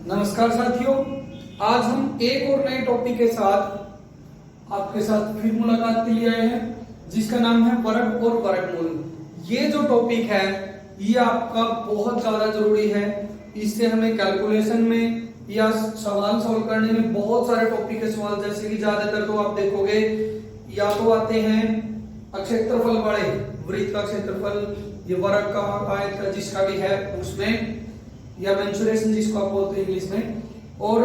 नमस्कार साथियों, आज हम एक और नए टॉपिक के साथ आपके साथ फिर मुलाकात के लिए आए हैं, जिसका नाम है वर्ग और वर्गमूल। ये जो टॉपिक है ये आपका बहुत ज्यादा जरूरी है। इससे हमें कैलकुलेशन में या सवाल सॉल्व करने में बहुत सारे टॉपिक के सवाल, जैसे कि ज्यादातर तो आप देखोगे या तो आते हैं क्षेत्रफल वाले, वृत्त का क्षेत्रफल, ये वर्ग का, आयत का, जिसका भी है उसमें, या मेंसुरेशन जिसको आप बोलते हैं इंग्लिश में, और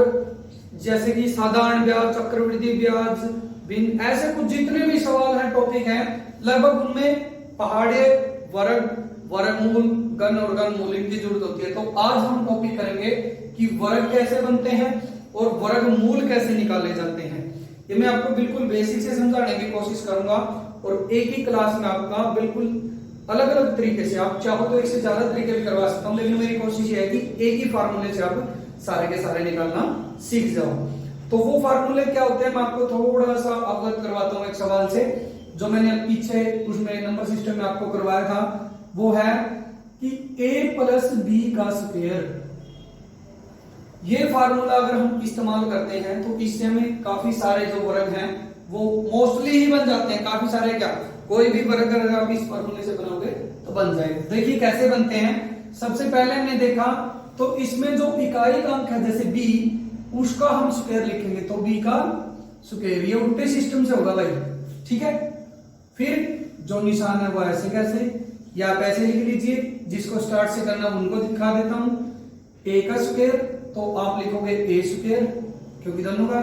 जैसे कि साधारण ब्याज, चक्रवृद्धि ब्याज, भिन्न, ऐसे कुछ जितने भी सवाल हैं, टॉपिक हैं, लगभग उनमें पहाड़े, वर्ग, वर्गमूल, घन और घनमूल की जरूरत होती है। तो आज हम टॉपिक करेंगे कि वर्ग कैसे बनते हैं और वर्गमूल कैसे निकाले जाते हैं। ये मैं आपको बिल्कुल बेसिक से समझाने की कोशिश करूंगा और एक ही क्लास में आपका बिल्कुल अलग अलग तरीके से, आप चाहो तो एक से ज्यादा तरीके भी करवा सकता हूं, लेकिन मेरी कोशिश ये है कि एक ही फार्मूले से आप सारे के सारे निकालना सीख जाओ। तो वो फार्मूले क्या होते हैं मैं आपको थोड़ा सा अवगत करवाता हूं एक सवाल से, जो मैंने पीछे उसमें नंबर सिस्टम में आपको करवाया था। वो है कि a प्लस बी का स्क्वायर। ये फार्मूला अगर हम इस्तेमाल करते हैं तो इससे हमें काफी सारे जो वर्ग हैं वो मोस्टली ही बन जाते हैं। काफी सारे क्या, कोई भी वर्ग अगर आप इस फार्मूले से बनाओगे तो बन जाएगा। देखिए कैसे बनते हैं। सबसे पहले हमने देखा तो इसमें जो इकाई का अंक है जैसे b, उसका हम स्क्वायर लिखेंगे, तो b का स्क्वायर, ये उल्टे सिस्टम से होगा भाई, ठीक है। फिर जो निशान है वो ऐसे कैसे, या आप ऐसे लिख लीजिए, जिसको स्टार्ट से करना उनको दिखा देता हूं। a का स्क्वायर तो आप लिखोगे a स्क्वायर, क्योंकि दोनों का,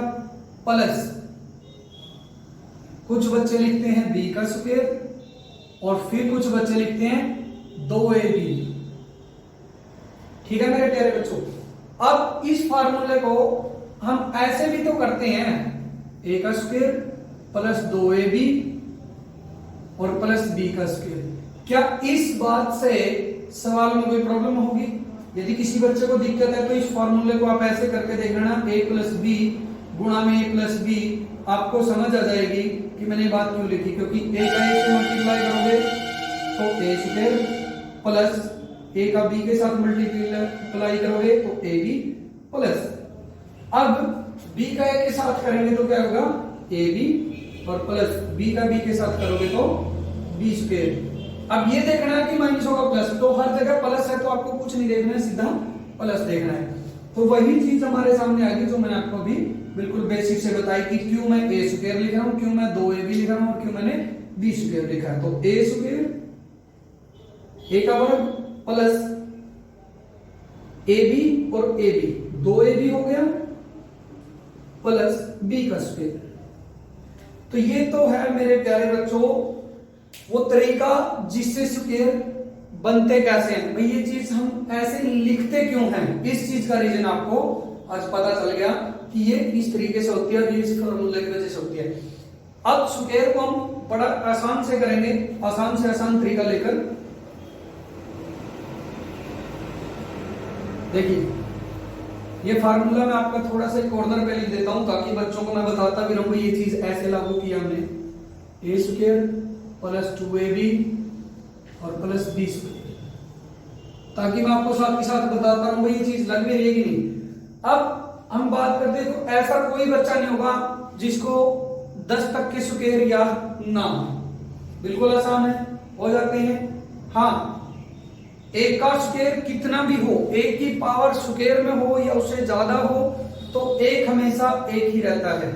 प्लस कुछ बच्चे लिखते हैं b का स्क्वायर और फिर कुछ बच्चे लिखते हैं 2ab। ठीक है मेरे प्यारे बच्चों। अब इस फार्मूले को हम ऐसे भी तो करते हैं, a का स्क्वायर प्लस 2ab और प्लस b का स्क्वायर। क्या इस बात से सवाल में कोई प्रॉब्लम होगी? यदि किसी बच्चे को दिक्कत है तो इस फार्मूले को आप ऐसे करके देख लेना, a प्लस बी गुणा में a प्लस बी, आपको समझ आ जाएगी कि मैंने बात क्यों लिखी। क्योंकि a का a से मल्टीप्लाई करोगे तो a स्क्वायर प्लस a का b के साथ मल्टीप्लाई करोगे तो ab प्लस, अब b का a के साथ करेंगे तो क्या होगा ab, और प्लस b का b के साथ करोगे तो b स्क्वायर। अब ये देखना है कि माइनस होगा प्लस, तो हर जगह प्लस है तो आपको कुछ नहीं देखना है, सीधा प्लस देखना है। तो वही चीज हमारे सामने आ गई जो मैंने आपको अभी बिल्कुल बेसिक से बताई कि क्यों मैं a स्क्वायर लिख रहा हूं, क्यों मैं 2ab लिख रहा हूं और क्यों मैंने b स्क्वायर लिखा है। तो a स्क्वायर, a का वर्ग प्लस ab और ab, 2ab हो गया प्लस b का स्क्वायर। तो ये तो है मेरे प्यारे बच्चों वो तरीका जिससे स्क्वायर बनते कैसे हैं। भाई ये चीज हम ऐसे लिखते क्यों हैं, इस चीज का रीजन आपको आज पता चल गया कि ये इस तरीके से होती है, इस फॉर्मूले की वजह से होती है। अब स्क्वायर को हम बड़ा आसान से करेंगे, आसान से आसान तरीका लेकर। देखिए ये फार्मूला मैं आपका थोड़ा सा कॉर्नर पे लिख देता हूं ताकि बच्चों को मैं बताता भी रहूं ये चीज ऐसे लागू किया हमने, a स्क्वायर प्लस 2ab और प्लस b स्क्वायर, ताकि मैं आपको साथ के साथ बताता रहूं ये चीज लग भी रही है कि नहीं। अब हम बात करते हैं तो ऐसा कोई बच्चा नहीं होगा जिसको 10 तक के स्क्वायर याद ना हो, बिल्कुल आसान है, हो जाते हैं। हाँ, एक का स्क्वायर कितना भी हो, एक की पावर स्क्वायर में हो या उससे ज्यादा हो, तो एक हमेशा एक ही रहता है,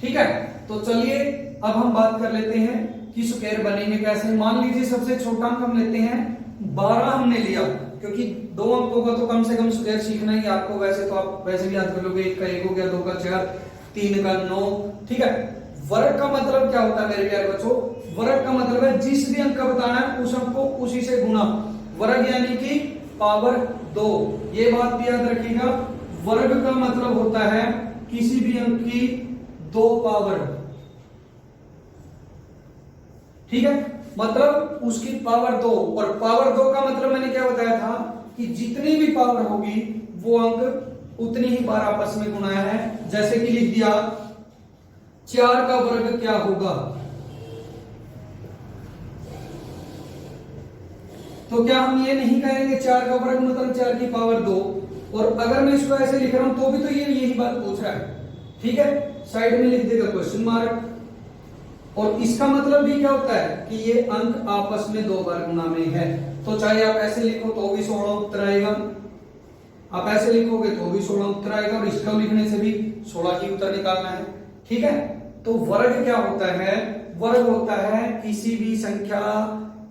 ठीक है। तो चलिए अब हम बात कर लेते हैं कि स्क्वायर बनेंगे कैसे। मान लीजिए सबसे छोटा अंक हम लेते हैं 12 हमने लिया, क्योंकि 2 अंकों का तो कम से कम स्क्वायर सीखना ही आपको, वैसे तो आप वैसे भी याद कर लोगे, 1 का 1 हो गया, 2 का 4, 3 का 9, ठीक है। वर्ग का मतलब क्या होता है मेरे प्यारे बच्चों? वर्ग का मतलब है जिस भी अंक का बताना है उस अंक को उसी से गुणा, वर्ग यानी कि पावर 2। ये बात भी याद रखिएगा, वर्ग का मतलब होता है किसी भी अंक की 2 पावर, ठीक है, मतलब उसकी पावर 2। और पावर 2 का मतलब मैंने क्या बताया था कि जितनी भी पावर होगी वो अंक उतनी ही बार आपस में गुणाया है। जैसे कि लिख दिया 4 का वर्ग क्या होगा, तो क्या हम ये नहीं कहेंगे 4 का वर्ग मतलब 4 की पावर 2, और अगर मैं इसको ऐसे लिख रहा हूं तो भी तो ये यही बात पूछ रहा है, ठीक है। साइड में लिख देगा क्वेश्चन मार्क। और इसका मतलब भी क्या होता है कि ये अंक आपस में दो बार गुणा में है। तो चाहे आप ऐसे लिखो तो भी 16 उत्तर आएगा, आप ऐसे लिखोगे तो भी 16 उत्तर आएगा, और इसको लिखने से भी 16 ही उत्तर निकालना है, ठीक है। तो वर्ग क्या होता है? वर्ग होता है किसी भी संख्या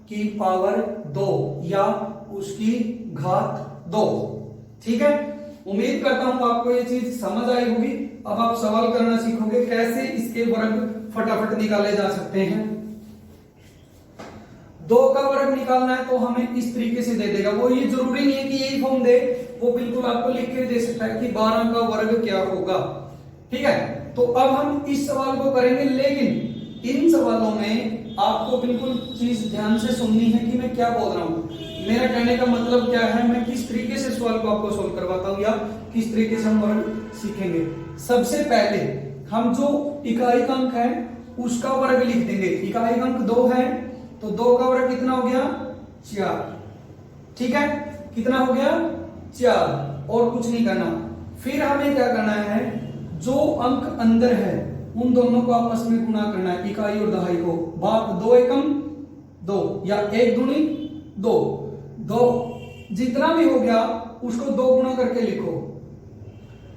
की पावर 2 या उसकी घात 2, ठीक है। उम्मीद करता हूं आपको ये चीज समझ आई होगी। अब आप सवाल करना सीखोगे कैसे इसके वर्ग फटाफट निकाले जा सकते हैं। 2 का वर्ग निकालना है तो हमें इस तरीके से दे देगा। वो ये जरूरी नहीं है कि यही फॉर्म दे, वो बिल्कुल आपको लिख के दे सकता है कि 12 का वर्ग क्या होगा, ठीक है। तो अब हम इस सवाल को करेंगे, लेकिन इन सवालों में आपको बिल्कुल चीज ध्यान से सुननी है कि मैं क्या बोल रहा हूं। मेरा कहने का मतलब क्या है, मैं किस तरीके से सवाल को आपको सोल्व करवाता हूं या किस तरीके से हम वर्ग सीखेंगे। सबसे पहले हम जो इकाई अंक है उसका वर्ग लिख देंगे। इकाई अंक 2 है तो 2 का वर्ग कितना हो गया? 4, ठीक है। कितना हो गया? 4, और कुछ नहीं करना। फिर हमें क्या करना है, जो अंक अंदर है उन दोनों को आपस में गुणा करना है, इकाई और दहाई को। बात 2 एकम 2 या 1 दूनी 2, 2 जितना भी हो गया उसको 2 गुणा करके लिखो,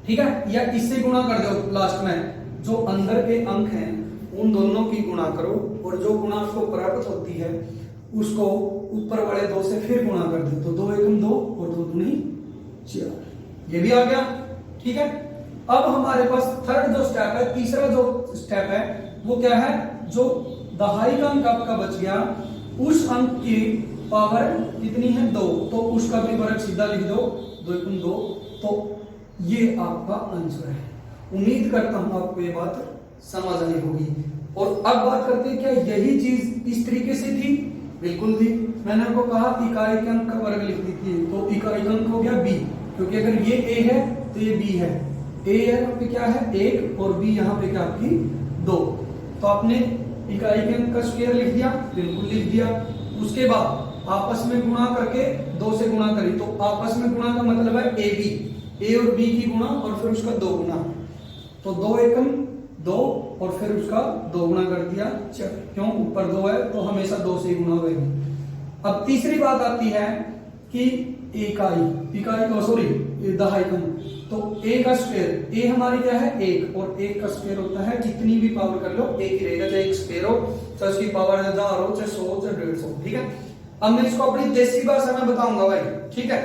ठीक है। या इससे गुणा कर दो, लास्ट में जो अंदर के अंक हैं उन दोनों की गुणा करो, और जो गुणा उसको प्राप्त होती है उसको ऊपर वाले 2 से फिर गुणा कर दो। तो 2 एकम 2 और 2 दूनी 4, ये भी आ गया, ठीक है। अब हमारे पास थर्ड जो स्टेप है, तीसरा जो स्टेप है वो क्या है, जो दहाई का अंक आपका बच गया उस अंक की पावर कितनी है? 2, तो उसका भी वर्ग सीधा लिख दो, 2 एकम 2। तो ये आपका आंसर है। उम्मीद करता हूं आपको ये बात समझ आई होगी। और अब बात करते हैं, क्या यही चीज इस तरीके से थी? बिल्कुल थी। मैंने आपको कहा इकाई के अंक का वर्ग लिख दी थी, तो इकाई अंक हो गया b, क्योंकि अगर ये a है तो ये b है। a यहाँ पे क्या है? 1, और b यहाँ पे क्या आपकी 2। तो आपने इकाई के अंक का स्क्वायर लिख दिया, बिल्कुल लिख दिया। उसके बाद आपस में गुणा करके 2 से गुणा करी, तो आपस में गुणा का मतलब है a और b की गुणा और फिर उसका 2 गुणा। तो 2 एकम 2 और फिर उसका 2 गुणा कर दिया। क्यों? ऊपर 2 है तो हमेशा 2 से ही गुणा होगी। अब तीसरी बात आती है कि दहाई कम, तो a का स्क्वायर, a हमारी क्या है? 1, और 1 का स्क्वायर होता है जितनी भी पावर कर लो 1 ही रहेगा, चाहे 1 स्क्वायर हो, चाहे उसकी पावर 1000 हो, चाहे 100, चाहे 150, ठीक है। अब मैं इसको अपनी देसी भाषा में बताऊंगा भाई, ठीक है।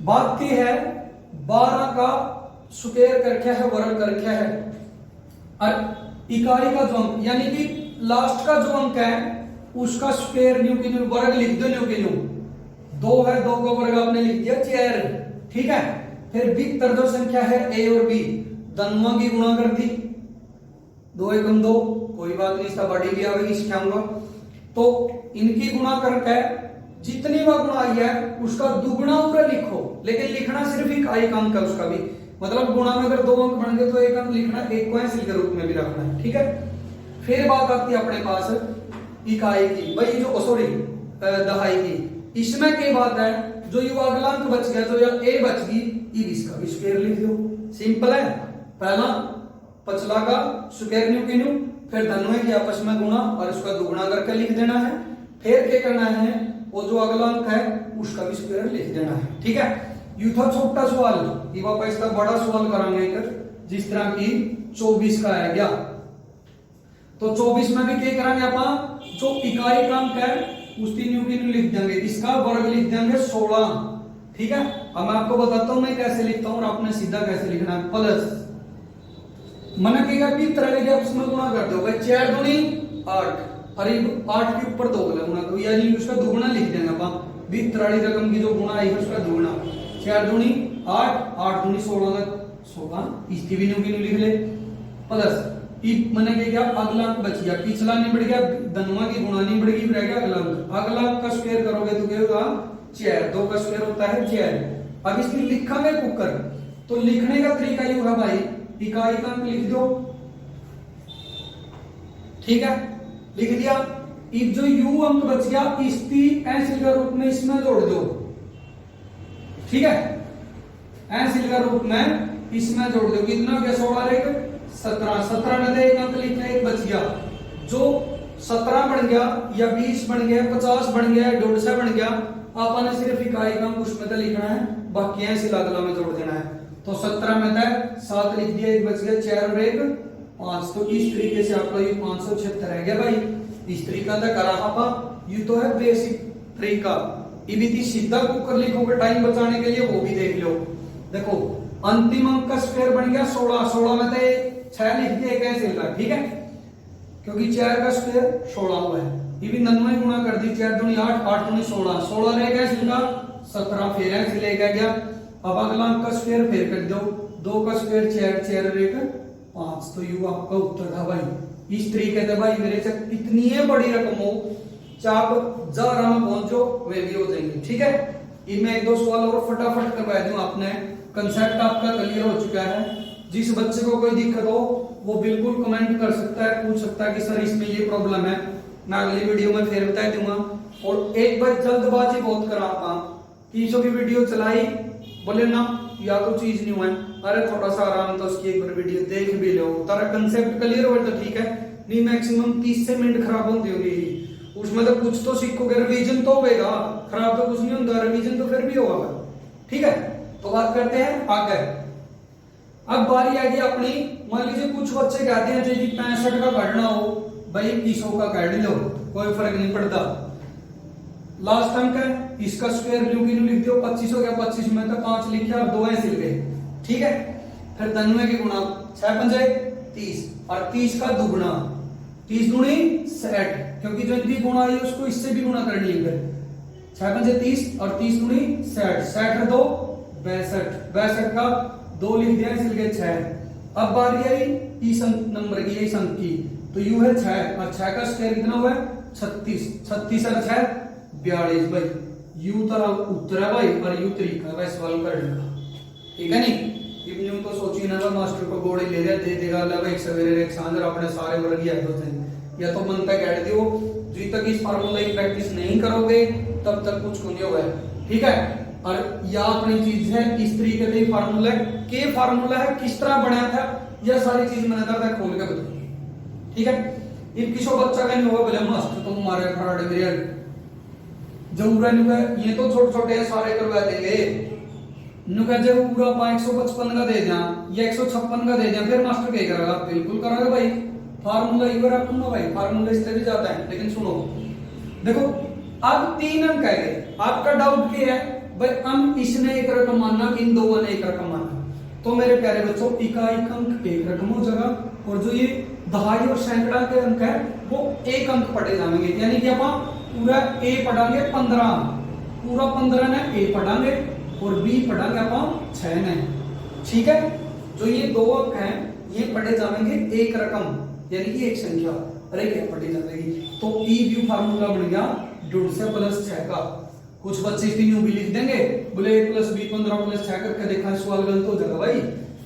बात की है 12 का स्क्वायर कर क्या है? वर्ग कर क्या है? और इकाई का जो अंक यानी कि लास्ट का जो अंक है उसका स्क्वायर न्यू की न्यू वर्ग लिख दो, न्यू की न्यू। 2 है, 2 का वर्ग आपने लिख दिया 4, ठीक है। फिर भीतर जो संख्या है a और b दोनों की गुणा कर दी, 2 एकम 2, कोई बात नहीं, इसका बड़ी भी आएगी सिखाऊंगा। तो इनकी गुणा करके जितनी बार गुणा आई है उसका दुगुना ऊपर लिखो, लेकिन लिखना सिर्फ इकाई का अंक है उसका भी, मतलब गुणा में अगर 2 अंक बन गए तो 1 अंक लिखना, 1 को ऐसे के रूप में भी रखना है, ठीक है। फिर बात आती है अपने पास इकाई की, भाई जो दहाई की। इसमें क्या बात है, जो ये अगला अंक बच गया तो या a बच गई, इसका भी स्क्वायर लिख दो, सिंपल है। पहला पचला का स्क्वायर न्यू के न्यू, फिर दोनों के आपस में गुणा और उसका दुगुना करके लिख देना है। फिर क्या करना है, वो जो अगला अंक है उसका भी स्क्वायर लिख देना है, ठीक है। यू था छोटा सवाल, ये वापस इसका बड़ा सवाल करांगे जिस तरह की 24 का है गया। तो 24 में भी क्या करांगे अपन, जो इकाई का अंक है उसकी न्यू की न्यू लिख देंगे, इसका वर्ग लिख देंगे 16, ठीक है। अब मैं आपको बताता हूं मैं कैसे लिखता हूं और आपने सीधा कैसे लिखना है। प्लस मना कहेगा भी तरह के आपस में गुणा कर दो, 4 दूनी 8, अरे 8 के ऊपर 2 गुणा करो, यानी उसका दुगुना लिख देंगे अपन। 20 रकम की जो गुणा आई है उसका दुगुना, 4 दूनी 8, 8 दूनी 16, इसकी भी न्यू की न्यू लिख ले। प्लस मैंने क्या अगला अंक बच गया, पिछला निबड़ गया, धनुआ की गुणा निबड़ गई, रह गया अगला अंक। अगला अंक का स्क्वायर करोगे तो क्या होगा 4, 2 का स्क्वायर होता है 4। अब इसमें लिखांगे कुकर, तो लिखने का तरीका ये होगा भाई, इकाई का अंक लिख दो, ठीक है, लिख दिया। जो u अंक बच गया इसकी ऐसे के रूप में इसमें जोड़ दो, ठीक है। ऐसे का रूप में इसमें जोड़ दो, कितना गया 16 और 1 17, 17 में तो एक अंक लिखना, एक बच गया। जो 17 बन गया या 20 बन गया, 50 बन गया, 150 बन गया, आपने सिर्फ इकाई का उसमें तो लिखना है, बाकी ऐसे लागला में जोड़ देना है। तो 17 में था 7 लिख दिया, एक बच गया, 4 और 1 5। तो इस तरीके से आपका ये 576 रह गया भाई। इस तरीका था करा आपा, ये तो है बेसिक तरीका। ये भी सीधा कुकर लिखोगे टाइम बचाने के लिए, वो भी देख लो। देखो अंतिम अंक का स्क्वायर बन गया 16, 16 में तो 6 लिख दिया, कैसे लिखा, ठीक है, क्योंकि 4 का स्क्वायर 16 हुआ है। ये भी 99 गुणा कर दी, 4 दूनी 8, 8 दूनी 16, 16 रह गया इसका 17, फिर ऐसे लेगा गया। अब अगला अंक का स्क्वायर फिर कर दो, 2 का स्क्वायर 4, 4 और 1 5। तो ये आपका उत्तर था भाई। इस तरीके से भाई मेरे से कितनी बड़ी रकम हो, चाप जा रहा में पहुंचो वे भी हो जाएंगे, ठीक है। इनमें एक दो सवाल और फटाफट करवा दूं, आपने कंसेप्ट आपका क्लियर हो चुका है। जिस बच्चे को कोई दिक्कत हो वो बिल्कुल कमेंट कर सकता है, पूछ सकता है कि सर इसमें ये प्रॉब्लम है, मैं अगली वीडियो में फिर बता दूंगा। और एक बार जल्दबाजी बहुत कराता कि जो भी वीडियो चलाई बोले ना या तो चीज नहीं हुआ, अरे थोड़ा सा आराम तो उसकी एक बार वीडियो देख भी लो, तारा कंसेप्ट क्लियर हो तो ठीक है, नहीं मैक्सिमम 30 से मिनट खराब होती होगी उसमें, तो कुछ तो सीखोगे, रिवीजन तो होगा, खराब तो कुछ नहीं होता, रिवीजन तो फिर भी होगा, ठीक है। तो बात करते हैं आगे। अब बारी आ गई अपनी, मान लीजिए कुछ बच्चे कहते हैं जी 65 का काटना हो, भाई 200 का काट लो, कोई फर्क नहीं पड़ता। लास्ट अंक है, इसका स्क्वायर ल्यू की लिख दो, 25 हो गया, 25 में तो 5 लिखे और 2 ऐसे गए, ठीक है। फिर 99 के गुणा 6 पंजे 30 और 30 का दुगुना, 30 दूनी 60, क्योंकि जो इनकी गुणा आई उसको इससे भी गुणा करनी है। फिर 6 पंजे 30 और 30 दूनी 60, 60 और 2 62, 62 का 2 लिख दिया, इसलिए 6। अब बारी आई इस नंबर की, इस अंक की, तो यू है 6 और 6 का स्क्वायर कितना हुआ है 36, 36 और 6 42 भाई। यू तरह उत्तर है भाई, और यू तरीका है सवाल करने का, ठीक है। नहीं इवनिंग तो सोची ना मास्टर को गोड़ी ले दे देगा, ला भाई सवेरे एक सांझ अपने सारे वर्ग याद होते हैं, या तो मन तक ऐड दियो, जब तक इस फार्मूला की प्रैक्टिस नहीं करोगे तब तक कुछ नहीं होगा, ठीक है। और यह अपनी चीज है, इस तरीके से फार्मूला के फार्मूला है, किस तरह बनाया था यह सारी चीज मैंने दर्द खोल के बताई, ठीक है। इन किसी बच्चा का नहीं होगा बोले मास्टर तुम हमारे खराड़े मेरे जरूर ये तो छोटे छोटे सारे करवा देंगे, जब पूरा 155 का दे दिया या 156 का दे दिया, फिर मास्टर क्या करेगा, बिल्कुल करेगा भाई, फार्मूला एक बार रखूंगा भाई, फार्मूला इससे भी जाता है। लेकिन सुनो देखो, अब 3 अंक है, आपका डाउट क्या है भाई, अंक इसने एक रकम मानना कि इन दोनों ने एक रकम मानना, तो मेरे प्यारे बच्चों इकाई अंक एक रकम हो जाएगा, और जो ये दहाई और सैकड़ा के अंक है वो एक अंक पढ़े जाएंगे, यानी कि आप पूरा ए पढ़ांगे 15, पूरा 15 ने ए पढ़ांगे और बी पढ़ांगे आप 6 ने, ठीक है। जो ये 2 अंक हैं ये पढ़े जाएंगे एक रकम, यानी कि एक संख्या, अरे क्या पढ़ी जाएगी, तो ई व्यू फार्मूला बन गया 1.5 से प्लस 6 का। कुछ बच्चे इसकी न्यू भी लिख देंगे, बोले 1 + b 15 + 6 करके देखा, सवाल गलत हो जाएगा भाई।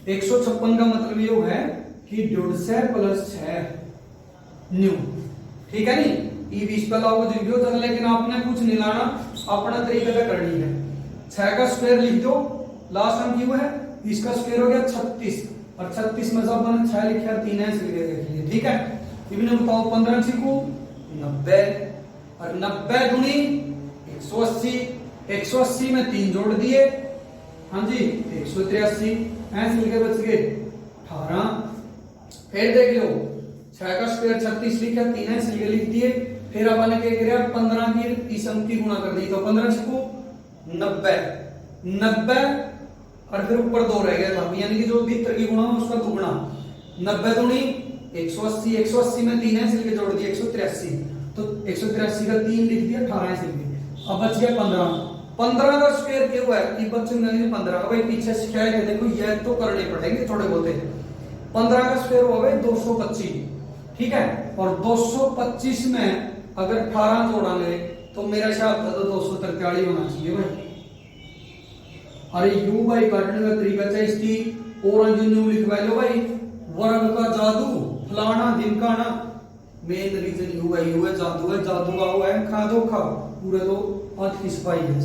156 का मतलब ये है कि 1.5 से प्लस 6 न्यू, ठीक है। नहीं ई 20 पे लाओगे जो भी हो जाएगा, लेकिन आपने कुछ नहीं लाना, अपना तरीका से करनी है। 6 का स्क्वायर लिख दो, लास्ट अंक यू है, इसका स्क्वायर हो गया 36 और 36 में सब मैंने 6 लिखा और 3 ऐसे लिख दिए, ठीक है। इन्हें बताओ 15 सीखो 90 और 90 दूनी 180, 180 में 3 जोड़ दिए, हाँ जी 183, ऐसे लिखे बच गए 18। फिर देख लो 6 का स्क्वायर 36 लिखा, 3 ऐसे लिख दिए, फिर अपन क्या किया 15 की इस अंक की गुणा कर दी, तो 15 सीखो 90, 90 और फिर ऊपर 2 रह गया था, यानी कि जो भीतर की गुणा है उसका दुगुना, 90 दूनी 180, 180 में 3 ऐसे लिखे जोड़ दिए 183, तो 183 का 3 लिख दिया, 18 ऐसे लिखे, अब बच गया 15। 15 का स्क्वायर क्या हुआ है, ये बच्चे ने 15 का भाई पीछे शिकायत है, देखो यह तो करने पड़ेंगे थोड़े बहुत। 15 का स्क्वायर हुआ भाई 225, ठीक है, और 225 में अगर 18 जोड़ांगे तो मेरा ख्याल था तो 243 होना चाहिए भाई। अरे यू भाई काटने का तरीका चाहिए इसकी, और न्यू लिखवा लो भाई, वर्ग का जादू फलाना ढिमकाना, मेन रीजन यू है जादू है, जादू का हुआ है खा दो खा, पूरे तो 8 की सफाई है,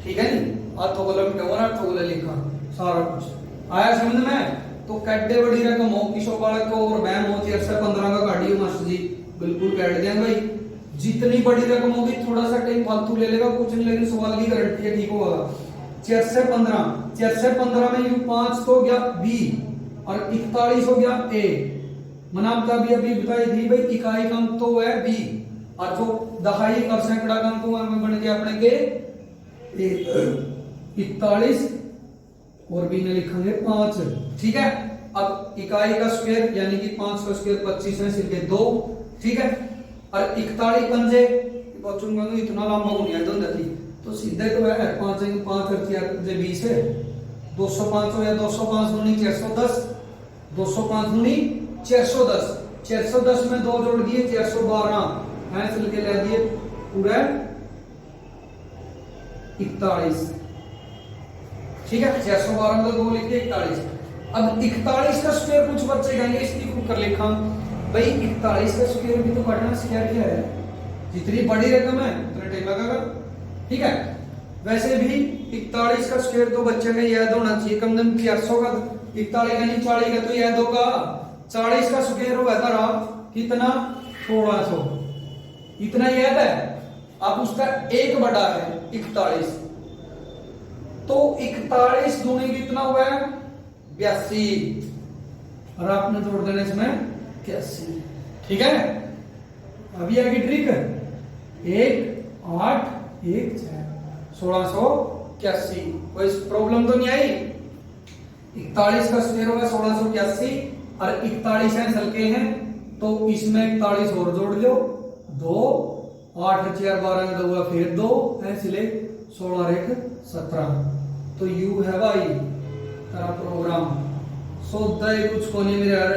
ठीक है नहीं। हाथों को लपटे और हाथों को लिखा सारा कुछ आया समझ में। तो कड्डे बड़ी रकम हो किशोर बालक को और बैम हो 4 से 15 का काटियो मास्टर जी, बिल्कुल काट देंगे भाई। जितनी बड़ी रकम होगी थोड़ा सा टाइम फालतू ले लेगा कुछ नहीं, लेकिन सवाल की गारंटी है ठीक होगा। 4 से 15 में यू 5 तो हो गया बी और 41 हो गया ए। मैंने आपका भी अभी बताई थी भाई, इकाई का अंक तो है बी और जो दहाई और सैकड़ा का अंक बन गया अपने के 41 और बी में लिखेंगे 5, ठीक है। अब इकाई का स्क्वायर यानी कि 5 का स्क्वायर 25 है सिर्फ 2, ठीक है। और 41 पंजे बच्चों को इतना लंबा नहीं है, तो सीधे तो है 5 और 4 20 है 205 हो या 205 दूनी 410, 205 दूनी 410, 410 में 2 जोड़ दिए 412 है, चल के ले दिए पूरा 41, ठीक है। 412 में 2 लिख दिए 41। अब 41 का स्क्वायर कुछ बच्चे कहेंगे इसकी खूब कर लिखा भाई, 41 का स्क्वायर भी तो काटना स्क्वायर क्या है, जितनी बड़ी रकम है उतना टाइम लगेगा, ठीक है। वैसे भी 41 का स्क्वायर तो बच्चे में याद होना चाहिए, कम से कम 400 का 41 का नहीं 40 का तो याद होगा। 40 का स्क्वायर होगा तारा कितना 1600, इतना याद है। अब उसका एक बड़ा है 41, तो 41 दूनी कितना हुआ है 82 और आपने जोड़ देना इसमें 81, ठीक है। अभी आगे ट्रिक 1 8 1 6 1681, कोई प्रॉब्लम तो नहीं आई। 41 का स्क्वायर होगा 1681 और 41 है हल्के हैं तो इसमें 41 और जोड़ लो 2 8 4 12 में 2 फिर 2 है इसलिए 16 और 1 17। तो यू है भाई तेरा प्रोग्राम। सोचता ही कुछ को नहीं मेरे यार,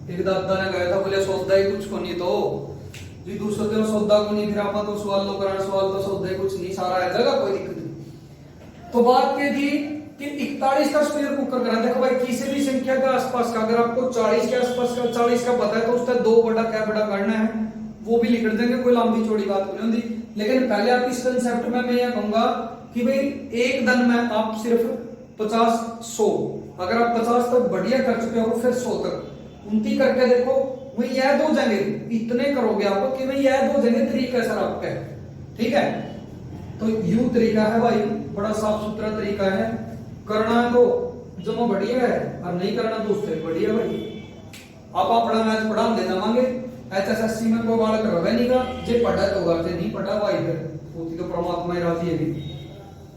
एक दादा ने कहा था बोले सोचता ही कुछ को नहीं, तो जी दूसरे दिन सौदा को नहीं, फिर आप तो सवाल लो कराना, सवाल तो सौदा ही कुछ नहीं, सारा आ जाएगा कोई दिक्कत नहीं। तो बात ये थी कि 41 का स्क्वायर कुकर करा, देखो भाई किसी भी संख्या के आसपास का अगर आपको 40 के आसपास का 40 का पता है तो उसका 2 बड़ा क्या बड़ा करना है वो भी लिख देंगे, कोई लंबी चौड़ी बात नहीं होती। लेकिन पहले आप इस कंसेप्ट में मैं यह कहूंगा कि भाई एक दिन में आप सिर्फ 50 100, अगर आप 50 तक बढ़िया कर चुके हो फिर 100 तक 29 करके देखो, वही याद हो जाएंगे, इतने करोगे आप कि भाई याद हो जाएंगे, तरीका सर आपका, ठीक है। तो यू तरीका है भाई, बड़ा साफ सुथरा तरीका है, करना है तो जमा बढ़िया है और नहीं करना तो उससे बढ़िया भाई। आप अपना मैथ पढ़ा दे जावांगे, एचएसएससी में कोई बाल करवा नहीं का, जे पढ़ा तो होगा, जे नहीं पढ़ा भाई फिर होती तो परमात्मा ही राजी है भी।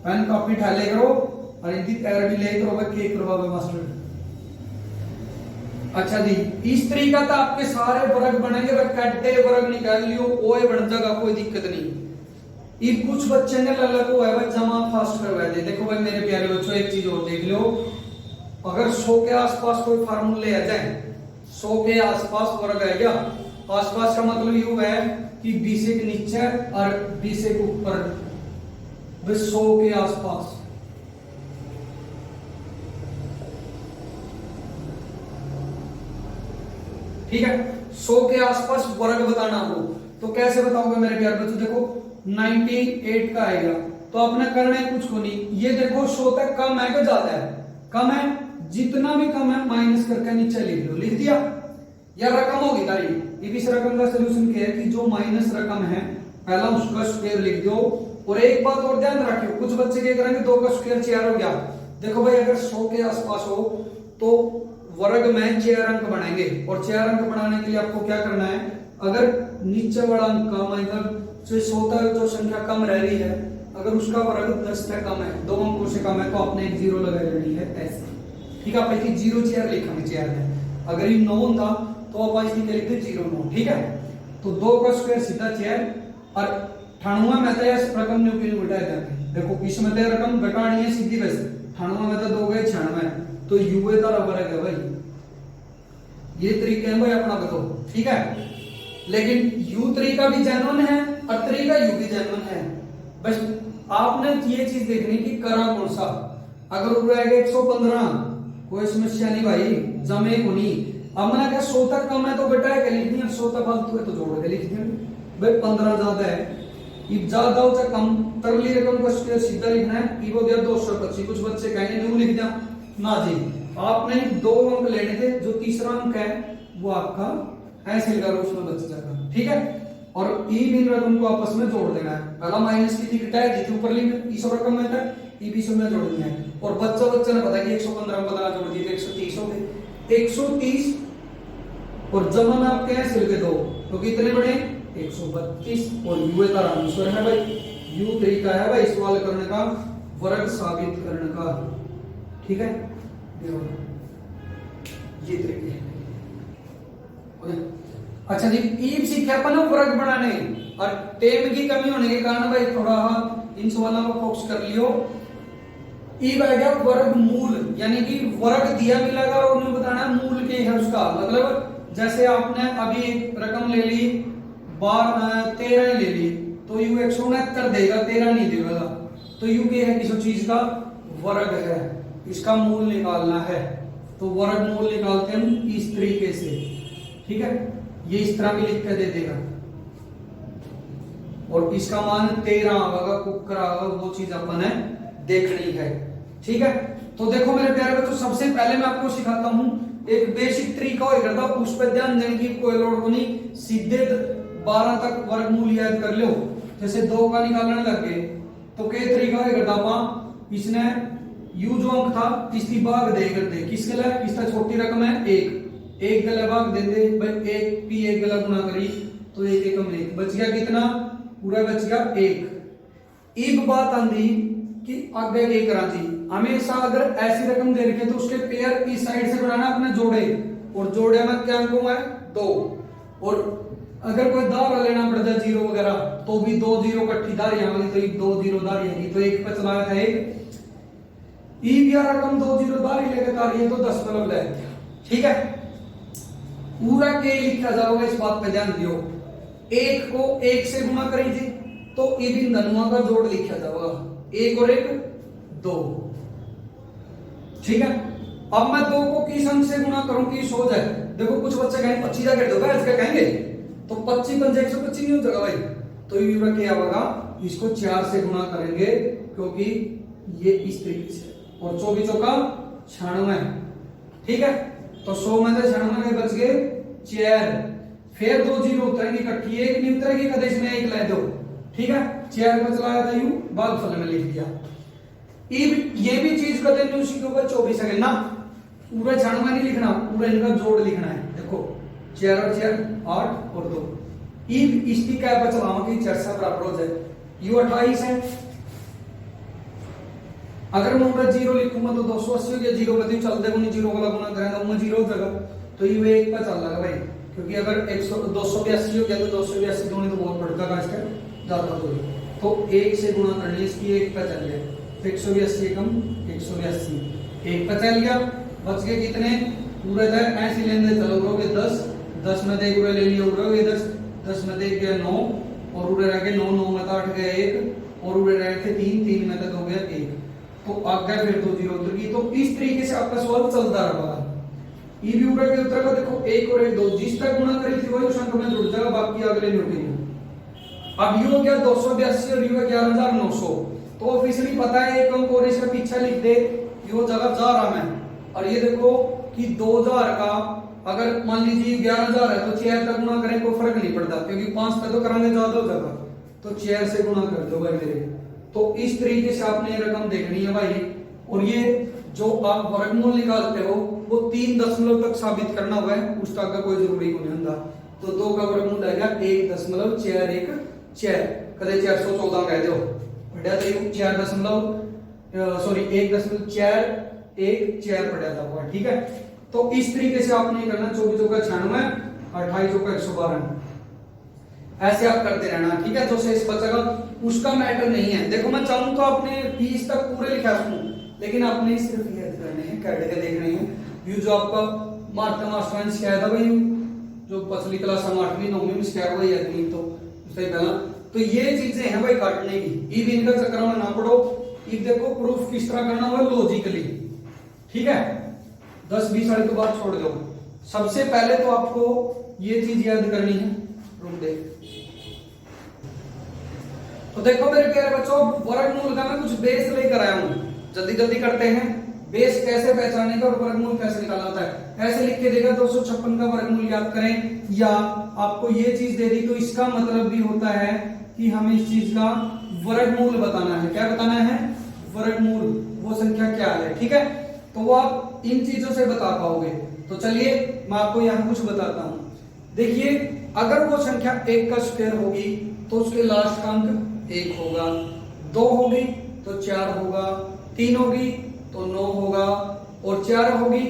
पेन कॉपी ठाले करो और इनकी तैयारी भी ले करो भाई, के करवावे मास्टर। अच्छा जी, इस तरीका तो आपके सारे वर्ग बनेंगे, कट्टे वर्ग निकाल लियो ओए बन जाएगा, कोई दिक्कत नहीं। ये कुछ बच्चे ने लल्ला को है भाई जमा फास्ट करवा दे। देखो भाई मेरे प्यारे बच्चों एक चीज और देख लो, अगर 100 के आसपास कोई फार्मूले आ जाए, 100 के आसपास वर्ग आ गया, आसपास का मतलब यू है कि 20 के नीचे और 20 के ऊपर, 100 के आसपास, ठीक है। 100 के आसपास वर्ग बताना हो तो कैसे बताओगे मेरे प्यारे बच्चों, देखो 98 का आएगा तो आपने करना है कुछ को नहीं, ये देखो 100 तक कम है कि ज्यादा है, कम है, जितना भी कम है माइनस करके नीचे लिख लो, लिख दिया, या रकम होगी तारी। इस रकम का सलूशन क्या है कि जो माइनस रकम है पहला उसका स्क्वायर लिख दो। और एक बात और ध्यान रखियो, कुछ बच्चे क्या करेंगे 2 का स्क्वायर 4 हो गया। देखो भाई अगर 100 के आसपास हो तो वर्ग में 4 अंक बनाएंगे, और 4 अंक बनाने के लिए आपको क्या करना है, अगर नीचे वाला अंक कम है, जो 100 तक जो संख्या कम रह रही है, अगर उसका वर्ग 10 से कम है, 2 अंकों से कम है, तो आपने एक 0 लगा लेनी है ऐसे, ठीक है। आप 0 4 लिखेंगे 4 में, अगर ये 9 था तो आप इसकी लिखते 0 9, ठीक है। तो 2 का स्क्वायर सीधा 4 और 98 में तो इस रकम ने ऊपर उल्टा जाएंगे। देखो इसमें तो रकम घटानी है सीधी, बस 98 में तो 2 गए 96, तो यूए का वर्ग है भाई। ये तरीके हैं भाई अपना बताओ, ठीक है। लेकिन यू तरीका भी जेन्युइन है और तरीका यू भी जेन्युइन है, बस आपने ये चीज देखनी कि करा कौन सा। अगर रहेगा 115 कोई समस्या नहीं भाई, जमे को नहीं। अब मैंने कहा 100 तक कम है तो बेटा है लिख दिया, 100 तक फालतू है तो जोड़ के लिख दिया भाई। 15 ज्यादा है इब ज्यादा हो चाहे कम तरली रकम को सीधा लिखना है। इब हो गया 225। कुछ बच्चे कहेंगे न्यू लिख दिया ना जी, आपने 2 अंक लेने थे, जो तीसरा अंक है वो आपका ऐसे लिखा उसमें बच जाएगा, ठीक है। और ई इन रकम को आपस में जोड़ देना है। पहला माइनस की लिखता है जितनी ऊपर लिमिट इस रकम में था, ई भी में जोड़नी है। और बच्चा ने पता कि 115 में 15 जोड़ दिए तो 130 हो गए। 130 और जमा में आपके ऐसे लिखे 2 तो कितने बने 132। और यू का आंसर है भाई, यू तरीका है भाई सवाल करने का, वर्ग साबित करने का, ठीक है। ये तरीके हैं। अच्छा जी, ईब सीखे अपन वर्ग बनाने, और टेम की कमी होने के कारण भाई थोड़ा इन सवालों को फोकस कर लियो। ईब आ गया वर्ग मूल, यानी कि वर्ग दिया मिलेगा और उन्हें बताना मूल के है उसका मतलब। जैसे आपने अभी एक रकम ले ली 13 ले ली तो यू 169 देगा, 13 नहीं देगा, तो यू के है किसी चीज का वर्ग है, इसका मूल निकालना है। तो वर्ग मूल निकालते हैं हम इस तरीके से, ठीक है। ये इस तरह भी लिख के दे देगा और इसका मान 13 आएगा, कुकर आएगा, वो चीज अपन ने देखनी है, ठीक है। तो देखो मेरे प्यारे बच्चों, सबसे पहले मैं आपको सिखाता हूं एक बेसिक तरीका होगा, उस पर ध्यान देने की कोई लोड को नहीं, सीधे 12 तक वर्गमूल याद कर लो। जैसे 2 का निकालने लग गए तो कई तरीका होगा, इसने यू जो अंक था इसकी भाग दे कर दे, किसके लिए, इसका छोटी रकम है 1 गला भाग दे दे भाई, 1 पी 1 गला गुणा करी तो 1 एकम 1 बच गया, कितना पूरा बच गया 1। एक बात आंदी कि आगे क्या करा जी, हमेशा अगर ऐसी रकम दे रखी है तो उसके पेयर इस साइड से बनाना अपने जोड़े, और जोड़े में क्या अंक है 2। और अगर कोई दार लेना पड़ता है 0 वगैरह तो भी 2 0 इकट्ठी दारियां होगी तो 2 0 दारी आएगी, तो 1 पे चलाया था 1। ई भी रकम 2 0 दारी लेकर तारी है तो 10 ले, ठीक है। पूरा के लिखा जाएगा, इस बात पे ध्यान दियो। 1 को 1 से गुणा करेंगे तो इन दोनों का जोड़ लिखा जाएगा, 1 और 1 2, ठीक है। अब मैं 2 को किस अंक से गुणा करूं कि हो जाए, देखो कुछ बच्चे कहेंगे 25 कर दो इसका कहेंगे तो 25 पंजे 125 नहीं हो जाएगा भाई, तो ये क्या होगा, इसको 4 से गुणा करेंगे क्योंकि ये इस तरीके से, और 24 का 96, ठीक है। तो 100 में से 96 बच गए 4, फिर 2 0 उतरेंगे इकट्ठी, 1 नहीं उतरेगी कदे इसमें 1 ले दो, ठीक है। 4 को चलाया था यू, भागफल में लिख दिया। ये भी चीज कदे न्यू सीखोगे 24 सेकंड ना, पूरा 96 नहीं लिखना, पूरा इनका जोड़ लिखना है। देखो 4 और 4 8 और 2, इसकी क्या पर चलावा कि 4 से बराबर हो जाए, यू 28 है। अगर मैं पूरा 0 लिखूंगा तो 280 हो गया, 0 बदली चल देगा, 0 वाला गुना करेंगे तो 0 हो जाएगा, तो ये 1 पर चल लगा भाई, क्योंकि अगर 282 हो गया तो 282 दूनी तो बहुत बढ़ जाएगा इसका ज्यादा, तो 1 से गुणा करनी, इसकी 1 पर चल गया 182 कम 182, 1 पर चल गया, बच गए कितने पूरे थे, ऐसे लेने चलो रहोगे 10 में देख ले लिया उड़ोगे 10 में देख गया 9 और उड़े रह गए 9 में तो 8 गया 1 और उड़े रहे थे 3 में तो हो गया 1, तो आगे फिर 2 0 उतर गई। तो इस तरीके से आपका सवाल चलता रहा। ई भी उड़ा के उत्तर का देखो 1 और 1 2, जिस तक गुणा करी थी वही उस अंक में जुड़ जाएगा, बाकी अगले नहीं उठेगी। अब ये हो गया 282 और ये 11900, तो ऑफिशियली पता है एक अंक और इसका पीछा लिख दे, ये हो जाएगा 1000 में। और ये देखो कि 2000 का अगर मान लीजिए 11000 है तो 4 तक गुणा करें कोई फर्क नहीं पड़ता, क्योंकि 5 तक तो कराने ज्यादा हो जाएगा, तो 4 से गुणा कर दो भाई मेरे। तो इस तरीके से आपने ये रकम देखनी है भाई। और ये जो आप वर्गमूल निकालते हो वो 3 दशमलव तक साबित करना हुआ है, उसका का कोई जरूरी नहीं होता। तो 2 का वर्गमूल आएगा 1.414, कदे 414 कह दो बढ़िया, तो 1.414 पढ़ा था हुआ, ठीक है। तो इस तरीके से आपने करना, 24 का 96, 28 का 112, ऐसे आप करते रहना, ठीक है। जो शेष बचेगा उसका मैटर नहीं है। देखो मैं चाहूं तो आपने 20 तक पूरे लिखा सकूं, लेकिन आपने सिर्फ याद करने हैं, कैट के देखने हैं। ये जो आपका मास्टर शिकायत है भाई, जो पछली क्लास हम 8वीं 9वीं में शिकायत हुई है तो उससे पहला, तो ये चीजें हैं भाई काटने की। ईब इनका चक्कर में ना पड़ो। ईब देखो प्रूफ किस तरह करना हुआ लॉजिकली, ठीक है। 10-20 वाली तो बात छोड़ दो। सबसे पहले तो आपको ये चीज याद करनी है, रुक दे, तो देखो मेरे प्यारे बच्चों, वर्गमूल का मैं कुछ बेस लेकर आया हूं, जल्दी जल्दी करते हैं। बेस कैसे पहचानने का और वर्गमूल कैसे निकालना होता है। ऐसे लिख के देगा 256 का वर्गमूल याद करें, या आपको ये चीज दे दी तो इसका मतलब भी होता है कि हमें इस चीज का वर्गमूल बताना है। क्या बताना है? वर्गमूल, वो संख्या क्या है, ठीक है। तो वो आप इन चीजों से बता पाओगे। तो चलिए मैं आपको यहाँ कुछ बताता हूं। देखिए, अगर वो संख्या 1 का स्क्वायर होगी तो उसके लास्ट का अंक 1 होगा, 2 होगी तो 4 होगा, 3 होगी तो 9 होगा, और 4 होगी,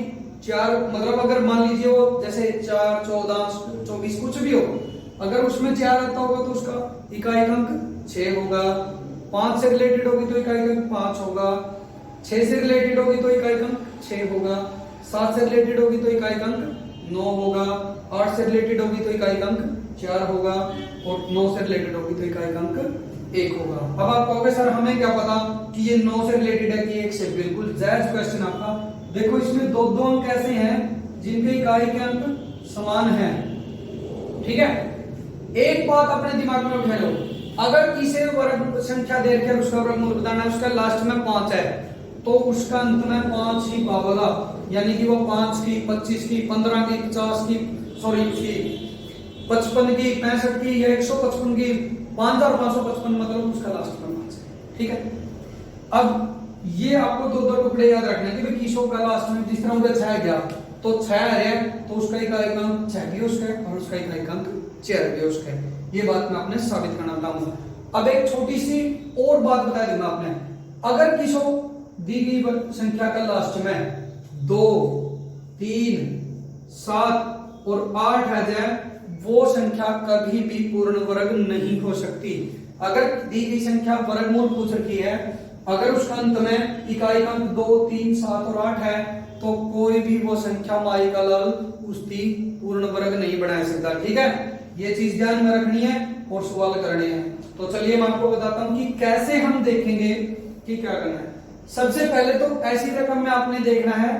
4 मतलब अगर मान लीजिए वो जैसे 4, 14, 24 कुछ भी हो, अगर उसमें 4 आता होगा तो उसका इकाई अंक 6 होगा। 5 से रिलेटेड होगी तो इकाई अंक 5 होगा, 6 से रिलेटेड होगी तो इकाई अंक 6 होगा, 7 से रिलेटेड होगी तो इकाई अंक 9 होगा, 8 से रिलेटेड होगी तो इकाई अंक 4 होगा, और 9 से रिलेटेड होगी तो इकाई अंक 1 होगा। अब आप कहोगे सर हमें क्या पता कि ये 9 से रिलेटेड है कि 1 से? बिल्कुल जायज क्वेश्चन आपका। देखो इसमें दो अंक ऐसे हैं जिनके इकाई के अंक समान हैं, ठीक है। एक बात अपने दिमाग में उठा लो, अगर किसी वर्ग संख्या दे के उसका वर्गमूल बताना है, उसका लास्ट में 5 है, तो उसका अंत में 5 ही पावेगा, यानी कि वो 5 की, 25 की, 15 की, 50 की, सॉरी 55 की, 65 की या 155 की, 5555, मतलब उसका लास्ट में 5 है, ठीक है। अब ये आपको दो टुकड़े याद रखने कि भाई किसो का लास्ट में जिस तरह उनका 6 गया तो 6 है तो उसका इकाई अंक 6 भी उसका है और उसका इकाई अंक 4 भी उसका है। ये बात मैं आपने साबित करना चाहूंगा। अब एक छोटी सी और बात बता दूंगा आपने, अगर किसो दी गई संख्या का लास्ट में 2, 3, 7 और 8 आ जाए, वो संख्या कभी भी पूर्ण वर्ग नहीं हो सकती। अगर दी गई संख्या वर्गमूल पूछ रखी है, अगर उसका अंत में इकाई अंक 2, 3, 7 और 8 है, तो कोई भी वो संख्या माई का लाल उसकी पूर्ण वर्ग नहीं बना सकता, ठीक है। ये चीज ध्यान में रखनी है और सवाल करने हैं। तो चलिए मैं आपको बताता हूं कि कैसे हम देखेंगे कि क्या करना है। सबसे पहले तो ऐसी रकम में आपने देखना है,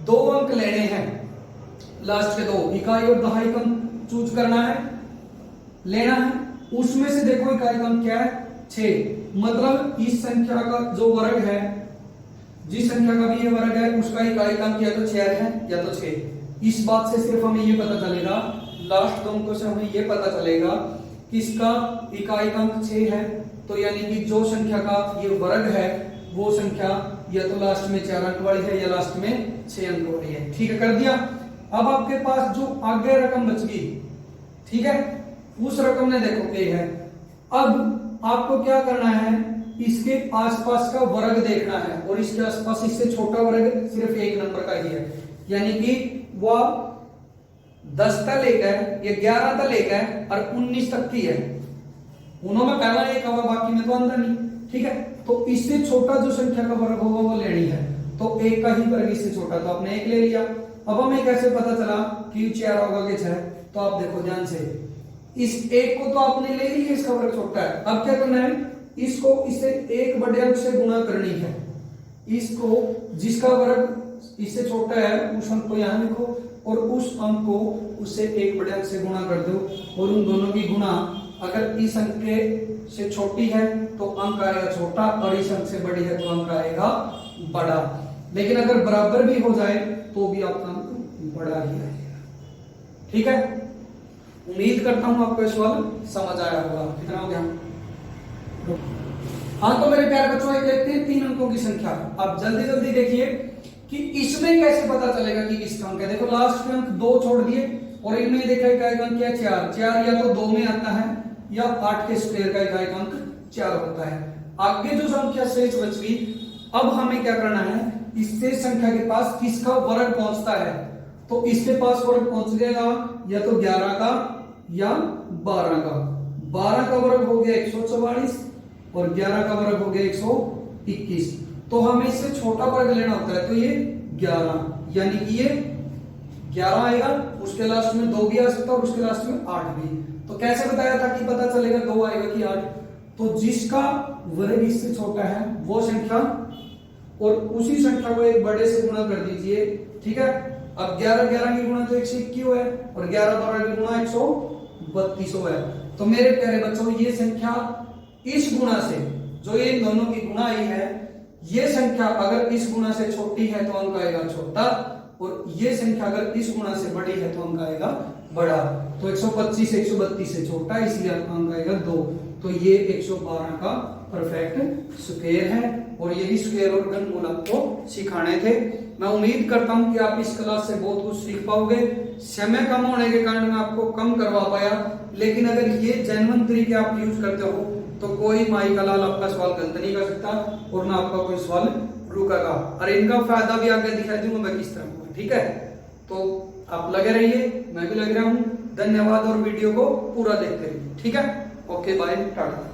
2 अंक लेने हैं, लास्ट के 2 इकाई और दहाई अंक चूज करना है, लेना है। उसमें से देखो इकाई अंक क्या है? 6। मतलब इस संख्या का जो वर्ग है, जिस संख्या का भी ये वर्ग है, उसका इकाई अंक या तो 6 है या तो 6। इस बात से सिर्फ हमें ये पता चलेगा, लास्ट 2 अंकों से हमें ये पता चलेगा कि इसका इकाई अंक 6 है, तो यानी कि जो संख्या का ये वर्ग है वो संख्या या तो लास्ट में 4 अंक वाली है या लास्ट में 6 अंक वाली है, ठीक है, कर दिया। अब आपके पास जो आगे रकम बच गई, ठीक है, उस रकम ने देखो क्या है। अब आपको क्या करना है, इसके आसपास का वर्ग देखना है, और इसके आसपास इससे छोटा वर्ग सिर्फ 1 नंबर का ही है, यानी कि वह 10 तक लेकर या 11 तक लेकर और 19 तक की है। उन्होंने पहला एक होगा, बाकी में तो अंदर नहीं, ठीक है। तो इससे छोटा जो संख्या का वर्ग होगा वो लेनी है, तो 1 का ही वर्ग इससे छोटा, तो आपने 1 ले लिया। अब हमें कैसे पता चला कि 4 होगा कि 6? तो आप देखो ध्यान से, इस 1 को तो आपने ले लिया, इसका वर्ग छोटा है। अब क्या करना है, इसको इससे 1 बड़े अंक से गुणा करनी है। इसको जिसका वर्ग इससे छोटा है उस अंक को यहां लिखो, और उस अंक को उससे 1 बड़े अंक से गुणा कर दो, और उन दोनों की गुणा अगर इस अंक के से छोटी है तो अंक आएगा छोटा, और इस अंक से बड़ी है तो अंक आएगा बड़ा। लेकिन अगर बराबर भी हो जाए तो भी आपका अंक बड़ा ही आएगा, ठीक है। उम्मीद करता हूं आपको सवाल समझ आया होगा। कितना हो गया? हाँ, तो मेरे प्यारे बच्चों, एक देखते हैं 3 अंकों की संख्या। अब जल्दी जल्दी देखिए कि इसमें कैसे पता चलेगा कि किसका अंक है। देखो लास्ट में अंक 2 छोड़ दिए, और इनमें देखा इकाई अंक क्या? 4। 4 या तो 2 में आता है या 8 के स्क्वायर का इकाई अंक 4 होता है। आगे जो संख्या शेष बच गई, अब हमें क्या करना है, इससे संख्या के पास किसका वर्ग पहुंचता है, तो इसके पास वर्ग पहुंच जाएगा या तो 11 का या 12 का। 12 का वर्ग हो गया 144 और 11 का वर्ग हो गया 121। तो हमें इससे छोटा वर्ग लेना होता है, तो ये 11, यानी कि ये 11 आएगा, उसके लास्ट में 2 भी आ सकता है और उसके लास्ट में 8 भी। तो कैसे बताया था कि पता चलेगा 2 आएगा कि 8? तो जिसका वर्ग इससे छोटा है वो संख्या, और उसी संख्या को एक बड़े से गुणा कर दीजिए, ठीक है। अब 11 11 की गुणा तो 121 है, और 11 12 की गुणा 132 है। तो मेरे प्यारे बच्चों, ये संख्या इस गुणा से, जो ये इन दोनों की गुणा आई है, ये संख्या अगर इस गुणा से छोटी है तो अंक आएगा छोटा, और ये संख्या अगर इस गुणा से बड़ी है तो अंक आएगा बड़ा। तो 125 132 से छोटा, इसलिए अंक आएगा 2। तो ये 112 का परफेक्ट स्क्वायर है, और यही स्क्वायर और घनमूल आपको सिखाने थे। मैं उम्मीद करता हूं कि आप इस क्लास से बहुत कुछ सीख पाओगे। समय कम होने के कारण मैं आपको कम करवा पाया, लेकिन अगर ये जेन्युइन तरीके आप यूज करते हो तो कोई माई का लाल आपका सवाल गलत नहीं कर सकता, और ना आपका कोई सवाल रुकेगा। और इनका फायदा भी आगे दिखा दूंगा मैं किस तरह होगा, ठीक है। तो आप लगे रहिए, मैं भी लग रहा हूं। धन्यवाद, और वीडियो को पूरा देखते रहिए, ठीक है। Okay bye, Tata.